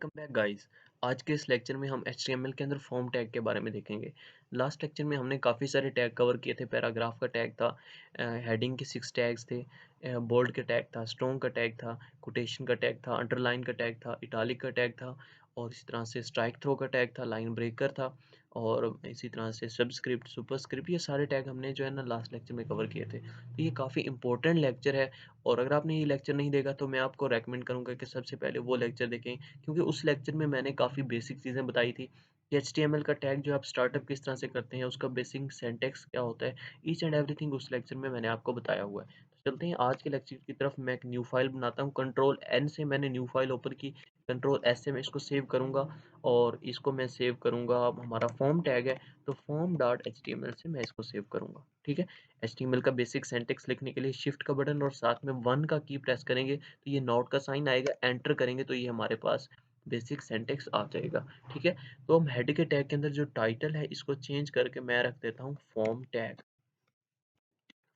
Welcome back guys. आज के इस लेक्चर में हम HTML के अंदर फॉर्म टैग के बारे में देखेंगे। लास्ट लेक्चर में हमने काफ़ी सारे टैग कवर किए थे। पैराग्राफ का टैग था, हेडिंग के 6 टैग्स थे, बोल्ड का टैग था, स्ट्रॉन्ग का टैग था, कोटेशन का टैग था, अंडरलाइन का टैग था, इटालिक का टैग था और इसी तरह से स्ट्राइक थ्रो का टैग था, लाइन ब्रेकर था और इसी तरह से सबस्क्रिप्ट, सुपरस्क्रिप्ट, ये सारे टैग हमने जो है ना लास्ट लेक्चर में कवर किए थे। तो ये काफ़ी इंपॉर्टेंट लेक्चर है और अगर आपने ये लेक्चर नहीं देखा तो मैं आपको रेकमेंड करूँगा कि सबसे पहले वो लेक्चर देखें, क्योंकि उस लेक्चर में मैंने काफ़ी बेसिक चीज़ें बताई थी कि HTML का टैग जो आप स्टार्टअप किस तरह से करते हैं, उसका बेसिक सिंटैक्स क्या होता है, ईच एंड एवरीथिंग उस लेक्चर में मैंने आपको बताया हुआ है। तो चलते हैं आज के लेक्चर की तरफ। मैं एक न्यू फाइल बनाता हूँ, कंट्रोल एन से मैंने न्यू फाइल ओपन की, कंट्रोल एस से मैं इसको सेव करूँगा और इसको मैं सेव करूँगा। अब हमारा फॉर्म टैग है तो form dot H T M L से मैं इसको सेव करूँगा। ठीक है, HTML का बेसिक सिंटैक्स लिखने के लिए शिफ्ट का बटन और साथ में 1 का की प्रेस करेंगे तो ये नोट का साइन आएगा, एंटर करेंगे तो ये हमारे पास बेसिक सिंटैक्स आ जाएगा। ठीक है, तो हम हेड के टैग के अंदर जो टाइटल है इसको चेंज करके मैं रख देता हूँ फॉर्म टैग।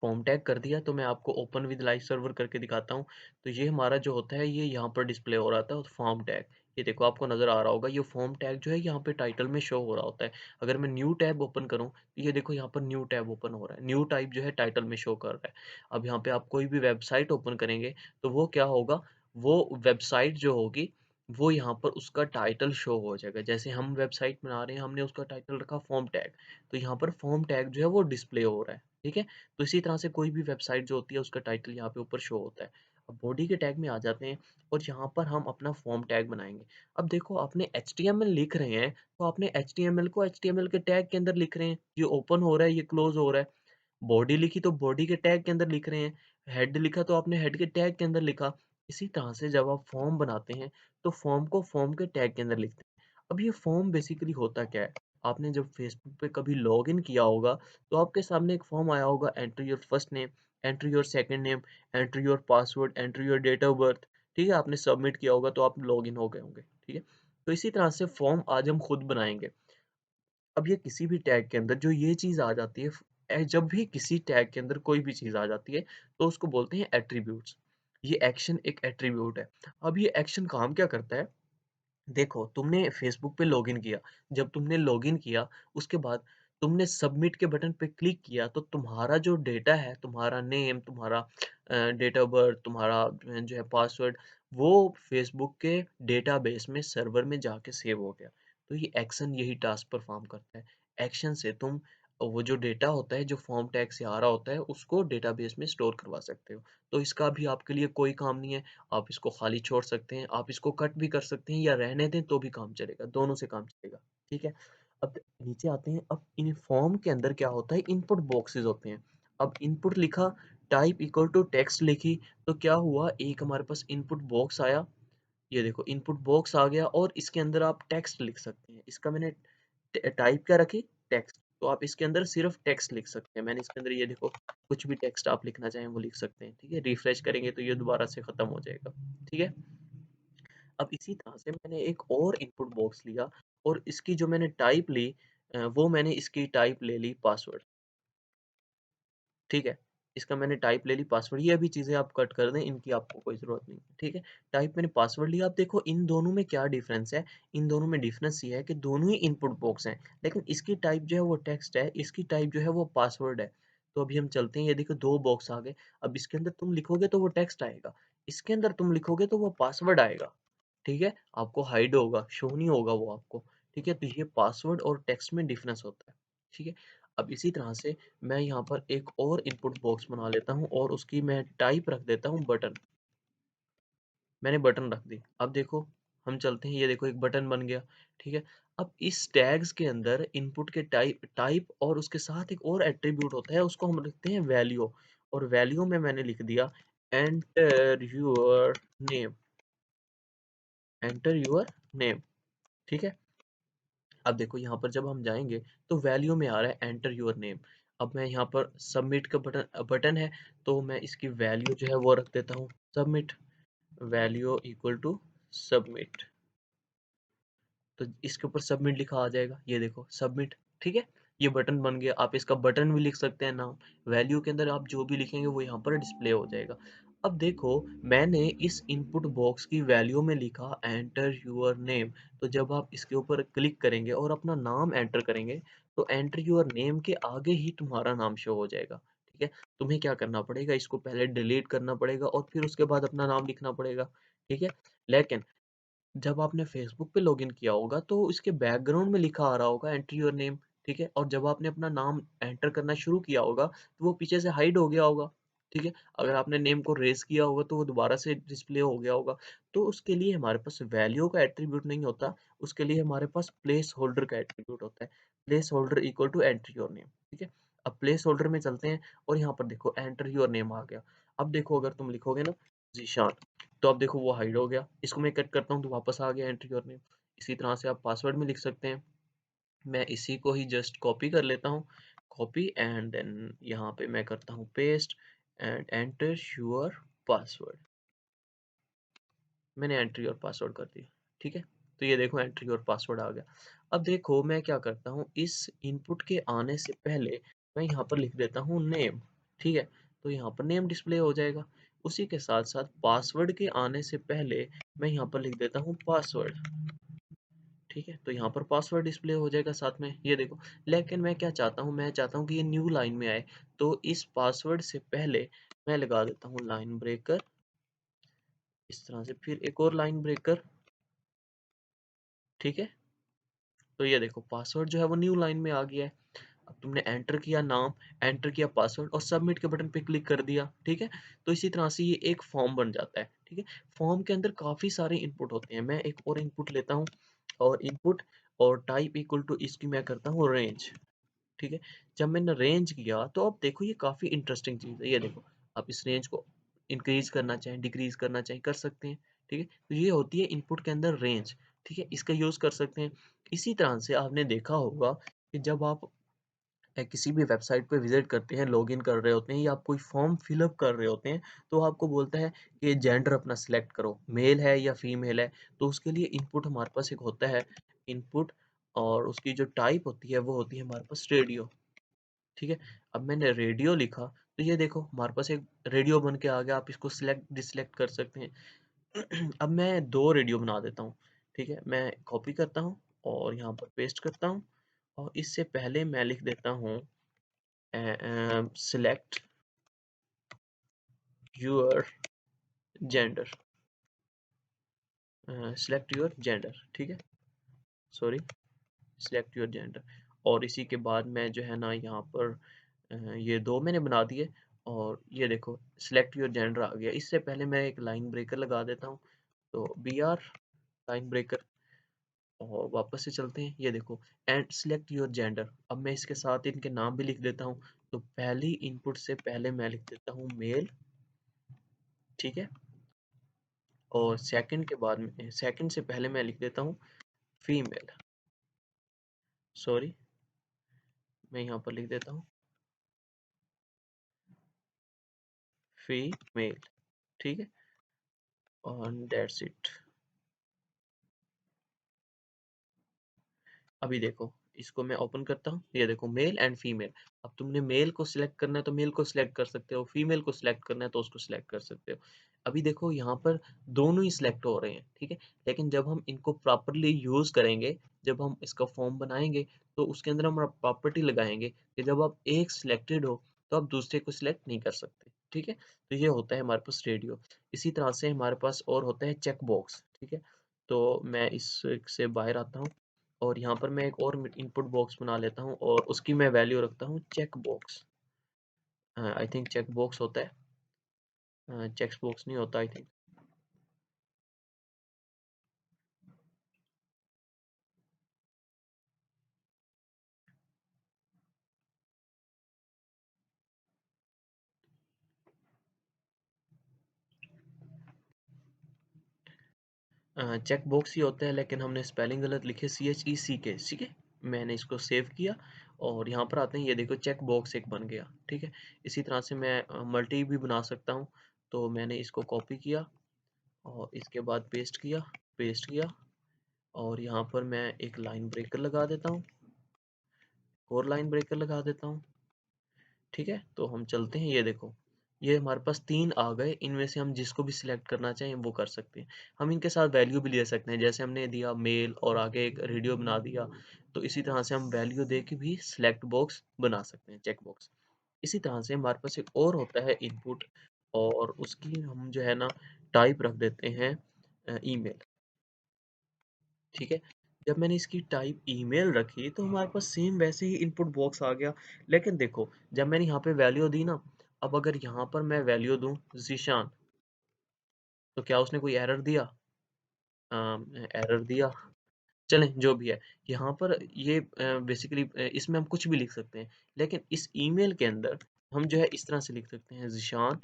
फॉर्म टैग कर दिया तो मैं आपको ओपन विद लाइव सर्वर करके दिखाता हूँ। तो ये हमारा जो होता है ये यहाँ पर डिस्प्ले हो रहा था फॉर्म टैग। ये देखो आपको नज़र आ रहा होगा, ये फॉर्म टैग जो है यहाँ पे टाइटल में शो हो रहा होता है। अगर मैं न्यू टैब ओपन करूँ तो ये देखो यहाँ पर न्यू टैब ओपन हो रहा है, न्यू टाइप जो है टाइटल में शो कर रहा है। अब यहाँ पे आप कोई भी वेबसाइट ओपन करेंगे तो वो क्या होगा, वो वेबसाइट जो होगी वो यहाँ पर उसका टाइटल शो हो जाएगा। जैसे हम वेबसाइट बना रहे हैं, हमने उसका टाइटल रखा फॉर्म टैग, तो यहाँ पर फॉर्म टैग जो है वो डिस्प्ले हो रहा है। ठीक है, तो इसी तरह से कोई भी वेबसाइट जो होती है उसका टाइटल यहाँ पे ऊपर शो होता है। अब बॉडी के टैग में आ जाते हैं और यहाँ पर हम अपना फॉर्म टैग बनाएंगे। अब देखो आपने HTML लिख रहे हैं तो आपने HTML को HTML के टैग के अंदर लिख रहे हैं, ये ओपन हो रहा है, ये क्लोज हो रहा है। बॉडी लिखी तो बॉडी के टैग के अंदर लिख रहे हैं, हेड लिखा तो आपने हेड के टैग के अंदर लिखा। इसी तरह से जब आप फॉर्म बनाते हैं तो फॉर्म को फॉर्म के टैग के अंदर लिखते हैं। अब ये फॉर्म बेसिकली होता क्या है, आपने जब फेसबुक पे कभी लॉग इन किया होगा तो आपके सामने एक फॉर्म आया होगा, enter your first name, enter your second name, enter your password, enter your date of birth. ठीक है, आपने सबमिट किया होगा तो आप लॉग इन हो गए होंगे। ठीक है, तो इसी तरह से फॉर्म आज हम खुद बनाएंगे। अब ये किसी भी टैग के अंदर जो ये चीज़ आ जाती है, जब भी किसी टैग के अंदर कोई भी चीज़ आ जाती है तो उसको बोलते हैं एट्रीब्यूट्स। ये एक्शन एक एट्रीब्यूट है। अब ये एक्शन काम क्या करता है, देखो तुमने फेसबुक पे लॉगिन किया, जब तुमने लॉगिन किया उसके बाद तुमने सबमिट के बटन पे क्लिक किया तो तुम्हारा जो डेटा है, तुम्हारा नेम, तुम्हारा डेट ऑफ बर्थ, तुम्हारा जो है पासवर्ड, वो फेसबुक के डेटाबेस में सर्वर में जाके सेव हो गया। तो ये एक्शन यही टास्क परफॉर्म करता है। एक्शन से तुम वो जो डेटा होता है जो फॉर्म टैग से आ रहा होता है उसको डेटाबेस में स्टोर करवा सकते हो। तो इसका भी आपके लिए कोई काम नहीं है, आप इसको खाली छोड़ सकते हैं, आप इसको कट भी कर सकते हैं या रहने दें तो भी काम चलेगा, दोनों से काम चलेगा। ठीक है, अब नीचे आते हैं। अब इन फॉर्म के अंदर क्या होता है, इनपुट बॉक्सेस होते हैं। अब इनपुट लिखा, टाइप इक्वल टू टेक्स्ट लिखी, तो क्या हुआ, एक हमारे पास इनपुट बॉक्स आया। ये देखो इनपुट बॉक्स आ गया और इसके अंदर आप टेक्स्ट लिख सकते हैं। इसका मैंने टाइप क्या रखी, टेक्स्ट, तो आप इसके अंदर सिर्फ टेक्स्ट लिख सकते हैं। मैंने इसके अंदर ये देखो कुछ भी टेक्स्ट आप लिखना चाहें वो लिख सकते हैं। ठीक है, रिफ्रेश करेंगे तो ये दोबारा से खत्म हो जाएगा। ठीक है, अब इसी तरह से मैंने एक और इनपुट बॉक्स लिया और इसकी जो मैंने टाइप ली, वो मैंने इसकी टाइप ले ली पासवर्ड। ठीक है, इसका मैंने टाइप ले ली पासवर्ड। ये अभी चीज़ें आप कट कर दें, इनकी आपको कोई ज़रूरत नहीं है। ठीक है, टाइप मैंने पासवर्ड लिया। आप देखो इन दोनों में क्या डिफरेंस है, इन दोनों में डिफरेंस ये है कि दोनों ही इनपुट बॉक्स हैं, लेकिन इसकी टाइप जो है वो टेक्स्ट है, इसकी टाइप जो है वो पासवर्ड है। तो अभी हम चलते हैं, ये देखो दो बॉक्स आ गए। अब इसके अंदर तुम लिखोगे तो वो टेक्स्ट आएगा, इसके अंदर तुम लिखोगे तो वो पासवर्ड आएगा। ठीक है, आपको हाइड होगा, शो नहीं होगा वो आपको। ठीक है, तो ये पासवर्ड और टेक्स्ट में डिफरेंस होता है। ठीक है, अब इसी तरह से मैं यहाँ पर एक और इनपुट बॉक्स बना लेता हूँ और उसकी मैं टाइप रख देता हूँ बटन। मैंने बटन रख दी। अब देखो हम चलते हैं, ये देखो एक बटन बन गया। ठीक है, अब इस टैग्स के अंदर इनपुट के टाइप टाइप और उसके साथ एक और एट्रीब्यूट होता है, उसको हम रखते हैं वैल्यू। और वैल्यू में मैंने लिख दिया enter your name, enter your name. ठीक है, अब देखो यहाँ पर जब हम जाएंगे तो वैल्यू में आ रहा है एंटर योर नेम। अब मैं यहाँ पर सबमिट का बटन बटन है तो मैं इसकी वैल्यू जो है वो रख देता हूँ submit, value equal to submit. तो इसके ऊपर सबमिट लिखा आ जाएगा, ये देखो सबमिट। ठीक है, ये बटन बन गया। आप इसका बटन भी लिख सकते हैं नाम, वैल्यू के अंदर आप जो भी लिखेंगे वो यहाँ पर डिस्प्ले हो जाएगा। अब देखो, मैंने इस इनपुट बॉक्स की वैल्यू में लिखा एंटर यूर नेम। तो जब आप इसके ऊपर क्लिक करेंगे और अपना नाम एंटर करेंगे, तो एंटर यूर नेम के आगे ही तुम्हारा नाम शो हो जाएगा। ठीक है, तुम्हें क्या करना पड़ेगा, इसको पहले डिलीट करना पड़ेगा और फिर उसके बाद अपना नाम लिखना पड़ेगा। ठीक है, लेकिन जब आपने फेसबुक पे लॉगिन किया होगा तो इसके बैकग्राउंड में लिखा आ रहा होगा एंटर योर नेम। ठीक है, और जब आपने अपना नाम एंटर करना शुरू किया होगा तो वो पीछे से हाइड हो गया होगा। ठीक है, अगर आपने नेम को रेज किया होगा तो वो दोबारा से डिस्प्ले हो गया होगा। तो उसके लिए हमारे पास वैल्यू का एट्रीब्यूट नहीं होता, उसके लिए हमारे पास प्लेस होल्डर का एट्रीब्यूट होता है। Placeholder equal to enter your name. ठीक है, अब प्लेस होल्डर में चलते हैं और यहाँ पर देखो एंटर योर नेम आ गया। अब देखो अगर तुम लिखोगे ना जीशान, तो अब देखो वो हाइड हो गया। इसको मैं कट करता हूँ तो वापस आ गया एंट्री योर नेम। इसी तरह से आप पासवर्ड में लिख सकते हैं। मैं इसी को ही जस्ट कॉपी कर लेता हूँ, कॉपी एंड देन यहाँ पे मैं करता हूँ paste and enter your password. मैंने एंट्री और पासवर्ड कर दिया। ठीक है, तो ये देखो एंट्री और पासवर्ड आ गया। अब देखो मैं क्या करता हूँ, इस इनपुट के आने से पहले मैं यहाँ पर लिख देता हूँ नेम। ठीक है, तो यहाँ पर नेम डिस्प्ले हो जाएगा। उसी के साथ साथ पासवर्ड के आने से पहले मैं यहाँ पर लिख देता हूँ पासवर्ड। ठीक है, तो यहाँ पर पासवर्ड डिस्प्ले हो जाएगा साथ में, ये देखो। लेकिन मैं क्या चाहता हूँ, मैं चाहता हूँ कि ये न्यू लाइन में आए। तो इस पासवर्ड से पहले मैं लगा देता हूँ लाइन ब्रेकर, इस तरह से, फिर एक और लाइन ब्रेकर। ठीक है, तो ये देखो पासवर्ड जो है वो न्यू लाइन में आ गया है। अब तुमने एंटर किया नाम, एंटर किया पासवर्ड और सबमिट के बटन पे क्लिक कर दिया। ठीक है, तो इसी तरह से ये एक फॉर्म बन जाता है। ठीक है, फॉर्म के अंदर काफी सारे इनपुट होते हैं। मैं एक और इनपुट लेता हूँ और इनपुट और टाइप इक्वल टू इसकी मैं करता हूँ रेंज। ठीक है, जब मैंने रेंज किया तो अब देखो ये काफ़ी इंटरेस्टिंग चीज़ है। ये देखो, आप इस रेंज को इंक्रीज करना चाहें, डिक्रीज करना चाहें, कर सकते हैं। ठीक है, तो ये होती है इनपुट के अंदर रेंज। ठीक है, इसका यूज़ कर सकते हैं। इसी तरह से आपने देखा होगा कि जब आप किसी भी वेबसाइट पे विजिट करते हैं, लॉगिन कर रहे होते हैं या आप कोई फॉर्म फिलअप कर रहे होते हैं, तो आपको बोलता है कि जेंडर अपना सिलेक्ट करो, मेल है या फीमेल है। तो उसके लिए इनपुट हमारे पास एक होता है इनपुट, और उसकी जो टाइप होती है वो होती है हमारे पास रेडियो। ठीक है, अब मैंने रेडियो लिखा तो ये देखो हमारे पास एक रेडियो बन के आ गया। आप इसको सिलेक्ट डिसलेक्ट कर सकते हैं। अब मैं दो रेडियो बना देता हूँ। ठीक है, मैं कॉपी करता हूँ और यहाँ पर पेस्ट करता हूँ और इससे पहले मैं लिख देता हूँ select your gender. Select your gender, ठीक है, सॉरी, सिलेक्ट योर जेंडर। और इसी के बाद मैं जो है ना यहाँ पर ये दो मैंने बना दिए और ये देखो सिलेक्ट योर जेंडर आ गया। इससे पहले मैं एक लाइन ब्रेकर लगा देता हूँ, तो बी आर लाइन ब्रेकर, और वापस से चलते हैं। ये देखो एंड सिलेक्ट योर जेंडर। अब मैं इसके साथ इनके नाम भी लिख देता हूँ। तो पहली इनपुट से पहले मैं लिख देता हूँ मेल। ठीक है, और सेकंड के बाद में, सेकंड से पहले मैं लिख देता हूँ फीमेल। सॉरी, मैं यहाँ पर लिख देता हूँ फीमेल। ठीक है, और दैट्स इट। अभी देखो इसको मैं ओपन करता हूँ, ये देखो मेल एंड फीमेल। अब तुमने मेल को सिलेक्ट करना है तो मेल को सिलेक्ट कर सकते हो, फीमेल को सिलेक्ट करना है तो उसको सिलेक्ट कर सकते हो। अभी देखो यहाँ पर दोनों ही सिलेक्ट हो रहे हैं। ठीक है, लेकिन जब हम इनको प्रॉपरली यूज करेंगे, जब हम इसका फॉर्म बनाएंगे, तो उसके अंदर हम प्रॉपर्टी लगाएंगे कि जब आप एक सिलेक्टेड हो तो आप दूसरे को सिलेक्ट नहीं कर सकते। ठीक है, तो ये होता है हमारे पास रेडियो। इसी तरह से हमारे पास और होता है चेक बॉक्स। ठीक है, तो मैं इससे बाहर आता हूँ और यहाँ पर मैं एक और इनपुट बॉक्स बना लेता हूँ और उसकी मैं वैल्यू रखता हूँ checkbox. I think checkbox होता है, चेक बॉक्स नहीं होता आई थिंक। चेक बॉक्स ही होता है, लेकिन हमने स्पेलिंग गलत लिखे, CHECK। ठीक है, मैंने इसको सेव किया और यहाँ पर आते हैं, ये देखो चेक बॉक्स एक बन गया। ठीक है, इसी तरह से मैं मल्टी भी बना सकता हूँ। तो मैंने इसको कॉपी किया और इसके बाद पेस्ट किया और यहाँ पर मैं एक लाइन ब्रेकर लगा देता हूँ और लाइन ब्रेकर लगा देता हूँ। ठीक है, तो हम चलते हैं, ये देखो ये हमारे पास 3 आ गए, इनमें से हम जिसको भी सिलेक्ट करना चाहें वो कर सकते हैं। हम इनके साथ वैल्यू भी ले सकते हैं, जैसे हमने दिया मेल और आगे एक रेडियो बना दिया, तो इसी तरह से हम वैल्यू दे के भी सिलेक्ट बॉक्स बना सकते हैं, चेक बॉक्स। इसी तरह से हमारे पास एक और होता है इनपुट, और उसकी हम जो है ना टाइप रख देते हैं ईमेल, ठीक है। जब मैंने इसकी टाइप ईमेल रखी तो हमारे पास सेम वैसे ही इनपुट बॉक्स आ गया। लेकिन देखो, जब मैंने यहाँ पे वैल्यू दी ना, अब अगर यहाँ पर मैं वैल्यू दूँ ज़ीशान, तो क्या उसने कोई एरर दिया? एरर दिया। चलें जो भी है, यहाँ पर ये बेसिकली इसमें हम कुछ भी लिख सकते हैं। लेकिन इस ईमेल के अंदर हम जो है इस तरह से लिख सकते हैं, ज़ीशान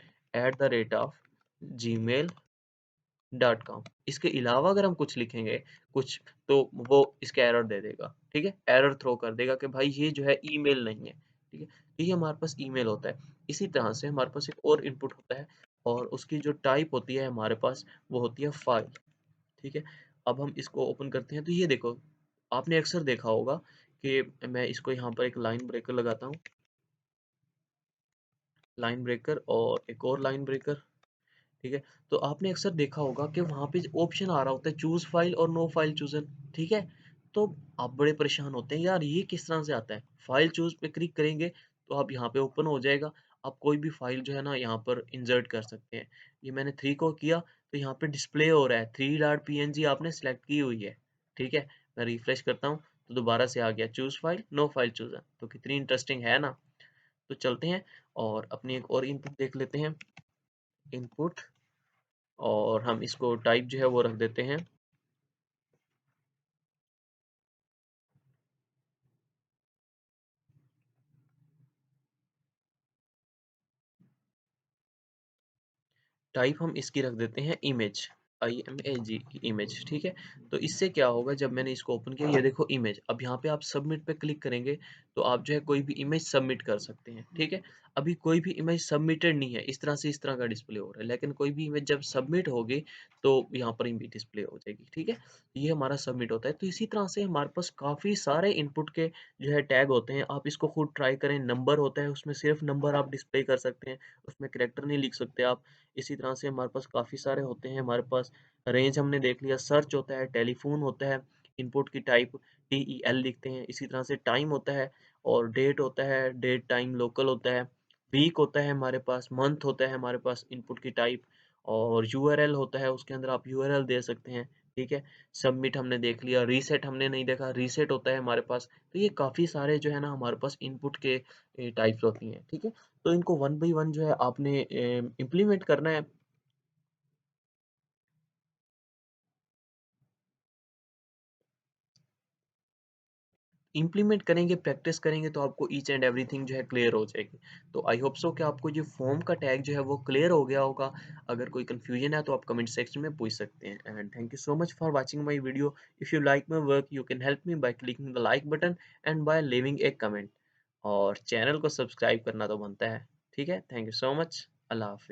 @gmail.com। इसके अलावा अगर हम कुछ लिखेंगे कुछ, तो वो इसका एरर दे देगा, ठीक है? एरर थ्रो कर देगा कि भाई ये जो है ईमेल नहीं है, ठीक है? तो ये हमारे पास ईमेल होता है। इसी तरह से हमारे पास एक और इनपुट होता है, और उसकी जो टाइप होती है हमारे पास, वो होती है फाइल, ठीक है? अब हम इसको ओपन करते हैं, तो ये देखो, आपने अक्सर देखा होगा कि मैं इसको यहाँ पर एक लाइन ब्रेकर लगाता हूँ, लाइन ब्रेकर और एक और लाइन ब्रेकर, ठीक है? तो आपने अक्सर देखा होगा कि वहाँ पे ऑप्शन आ रहा होता है चूज़ फाइल और नो फाइल चूज़र, ठीक है? तो आप बड़े परेशान होते हैं, यार ये किस तरह से आता है? फाइल चूज़ पे क्लिक करेंगे तो आप यहाँ पे ओपन हो जाएगा। आप कोई भी फाइल जो है ना यहाँ पर इंसर्ट कर सकते हैं। ये मैंने 3 को किया तो यहाँ पे डिस्प्ले हो रहा है 3.png आपने सेलेक्ट की हुई है, ठीक है? मैं रिफ्रेश करता हूँ तो दोबारा से आ गया choose file, no file chooser. तो कितनी इंटरेस्टिंग है ना? तो चलते हैं और अपनी एक और इनपुट देख लेते हैं, इनपुट, और हम इसको टाइप जो है वो रख देते हैं टाइप, हम इसकी रख देते हैं इमेज, IMAG इमेज, ठीक है। तो इससे क्या होगा, जब मैंने इसको ओपन किया, ये देखो इमेज, अब यहाँ पे आप सबमिट पे क्लिक करेंगे तो आप जो है कोई भी इमेज सबमिट कर सकते हैं, ठीक है। अभी कोई भी इमेज सबमिटेड नहीं है, इस तरह से इस तरह का डिस्प्ले हो रहा है, लेकिन कोई भी इमेज जब सबमिट होगी तो यहाँ पर इमेज डिस्प्ले हो जाएगी, ठीक है। ये हमारा सबमिट होता है। तो इसी तरह से हमारे पास काफ़ी सारे इनपुट के जो है टैग होते हैं, आप इसको खुद ट्राई करें। नंबर होता है, उसमें सिर्फ नंबर आप डिस्प्ले कर सकते हैं, उसमें कैरेक्टर नहीं लिख सकते आप। इसी तरह से हमारे पास काफ़ी सारे होते हैं, हमारे पास रेंज हमने देख लिया, सर्च होता है, टेलीफ़ोन होता है, इनपुट की टाइप TEL लिखते हैं, इसी तरह से टाइम होता है, और डेट होता है, डेट टाइम लोकल होता है, वीक होता है हमारे पास, मंथ होता है हमारे पास इनपुट की टाइप, और URL होता है, उसके अंदर आप URL दे सकते हैं, ठीक है। सबमिट हमने देख लिया, रीसेट हमने नहीं देखा, रीसेट होता है हमारे पास। तो ये काफ़ी सारे जो है ना हमारे पास इनपुट के टाइप्स होती हैं, ठीक है। तो इनको वन बाय वन जो है आपने इम्प्लीमेंट करना है। इम्प्लीमेंट करेंगे, प्रैक्टिस करेंगे, तो आपको ईच एंड एवरीथिंग जो है क्लियर हो जाएगी। तो आई होप सो कि आपको ये फॉर्म का टैग जो है वो क्लियर हो गया होगा। अगर कोई कंफ्यूजन है तो आप कमेंट सेक्शन में पूछ सकते हैं। And thank you so much for watching my video. If you like my work you can help me by clicking the like button and by leaving a comment, और channel को subscribe करना तो बनता है। ठीक है, थैंक यू सो मच। अल्लाह हाफिज।